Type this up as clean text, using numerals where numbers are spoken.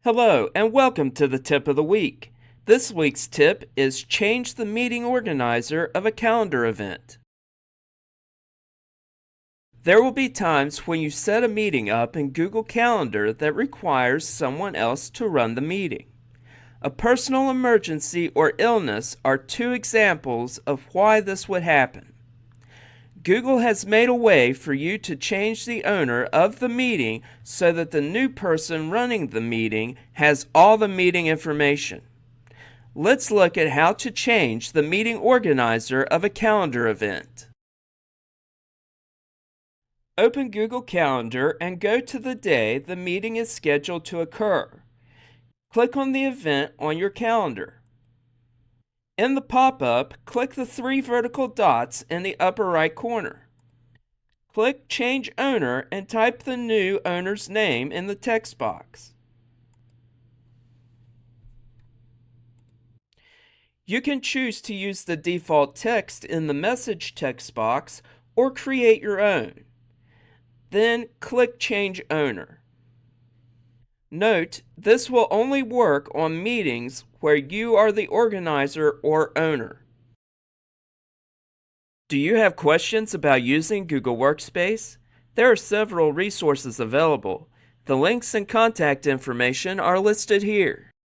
Hello, and welcome to the tip of the week. This week's tip is change the meeting organizer of a calendar event. There will be times when you set a meeting up in Google Calendar that requires someone else to run the meeting. A personal emergency or illness are two examples of why this would happen. Google has made a way for you to change the owner of the meeting so that the new person running the meeting has all the meeting information. Let's look at how to change the meeting organizer of a calendar event. Open Google Calendar and go to the day the meeting is scheduled to occur. Click on the event on your calendar. In the pop-up, click the three vertical dots in the upper right corner. Click Change Owner and type the new owner's name in the text box. You can choose to use the default text in the message text box or create your own. Then click Change Owner. Note, this will only work on meetings where you are the organizer or owner. Do you have questions about using Google Workspace? There are several resources available. The links and contact information are listed here.